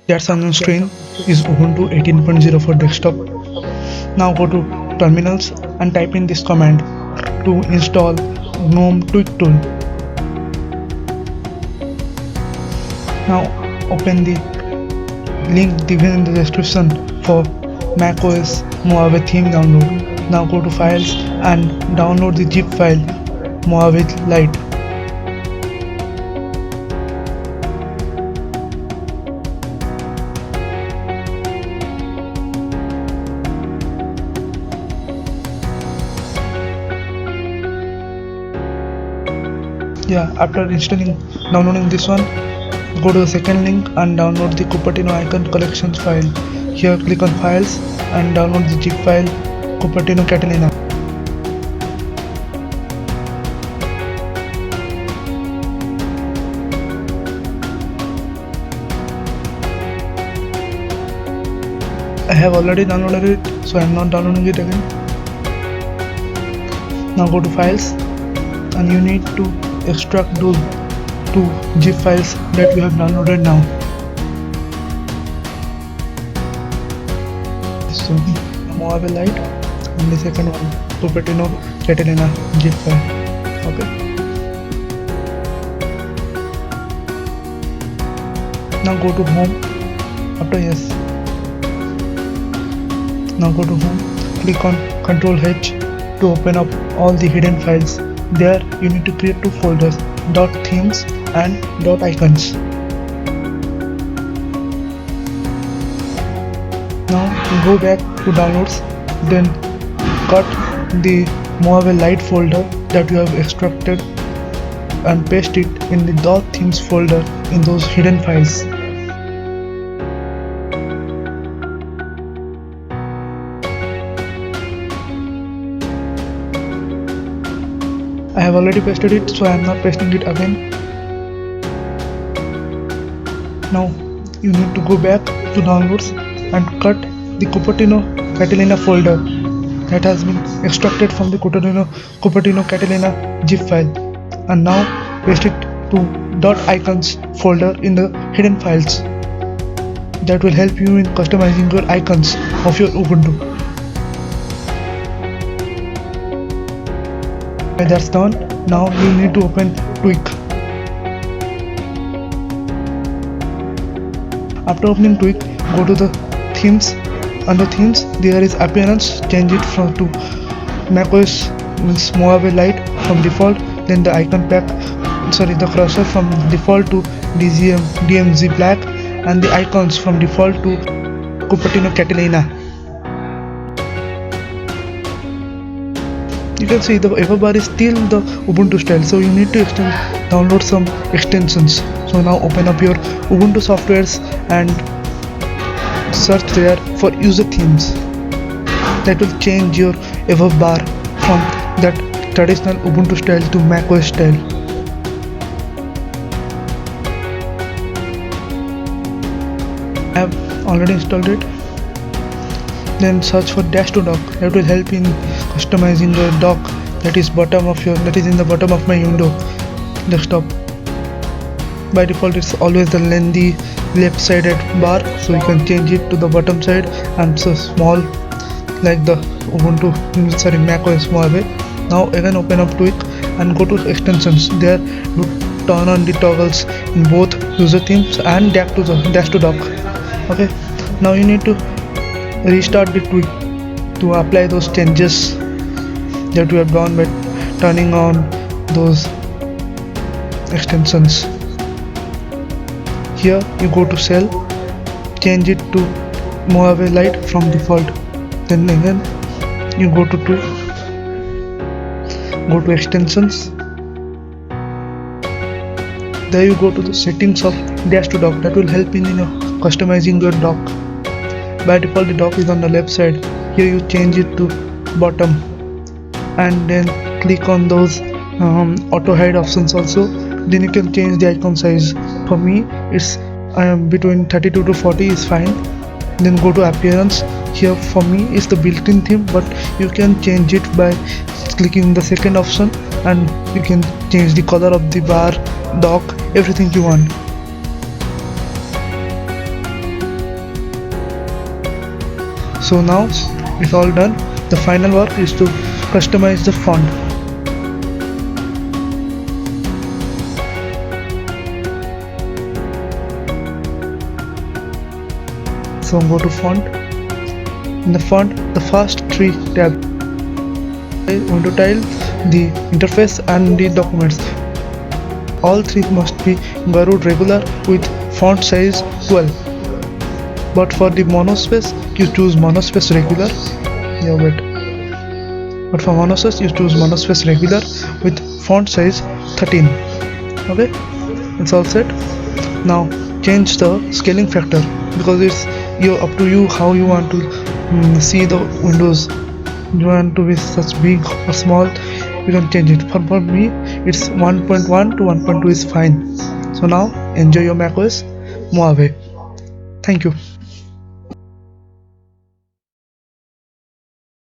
That's on your screen is Ubuntu 18.0 for desktop. Now go to terminals and type in this command to install Gnome Tweak tool. Now open the link given in the description for macOS Mojave theme download. Now go to files and download the zip file Mojave Lite. After downloading this one, go to the second link and download the Cupertino icon collections file. Here click on files and download the zip file Cupertino-Catalina. I have already downloaded it, so I am not downloading it again. Now go to files and you need to extract those two zip files that we have downloaded now. So Mojave Lite and the second one Cupertino-Catalina zip file. Okay. Now go to home. After yes. Now go to home. Click on Ctrl H to open up all the hidden files. There you need to create two folders, .themes and .icons. Now go back to downloads, then cut the Mojave Lite folder that you have extracted and paste it in the .themes folder in those hidden files. I have already pasted it, so I am not pasting it again. Now you need to go back to downloads and cut the Cupertino-Catalina folder that has been extracted from the Cupertino-Catalina zip file, and now paste it to .icons folder in the hidden files. That will help you in customizing your icons of your Ubuntu. When that's done, now you need to open Tweak. After opening Tweak, go to the themes. Under themes, there is appearance. Change it to macOS Mojave Lite from default. Then the icon the cursor from default to DMZ black, and the icons from default to Cupertino-Catalina. You can see the ever bar is still the Ubuntu style, so you need to download some extensions. So now open up your Ubuntu softwares and search there for user themes. That will change your ever bar from that traditional Ubuntu style to macOS style. I have already installed it. Then search for dash-to-dock. That will help in customizing your dock that is in the bottom of my window desktop. By default, it's always the lengthy left-sided bar, so you can change it to the bottom side and so small like the macOS Mojave. Now again open up Tweak and go to extensions. There to turn on the toggles in both user themes and dash-to-dock. Okay. Now you need to restart the Tweak to apply those changes that we have done by turning on those extensions. Here you go to cell, change it to Mojave Lite from default. Then again you go to Tweak, go to extensions. There you go to the settings of dash-to-dock. That will help in customizing your dock. By default, the dock is on the left side. Here you change it to bottom and then click on those auto hide options also. Then you can change the icon size. For me, it's between 32 to 40 is fine. Then go to appearance. Here for me is the built-in theme, but you can change it by clicking the second option, and you can change the color of the bar, dock, everything you want. So now it's all done. The final work is to customize the font. So go to font. In the font, the first three tabs. Window tile, the interface and the documents. All three must be Garud regular with font size 12. But for the monospace, you choose monospace regular. Yeah, wait. But for monospace, you choose monospace regular with font size 13. Okay, it's all set. Now change the scaling factor because it's up to you how you want to see the windows. You want to be such big or small, you can change it. For me, it's 1.1 to 1.2 is fine. So now enjoy your macOS Mojave. Thank you.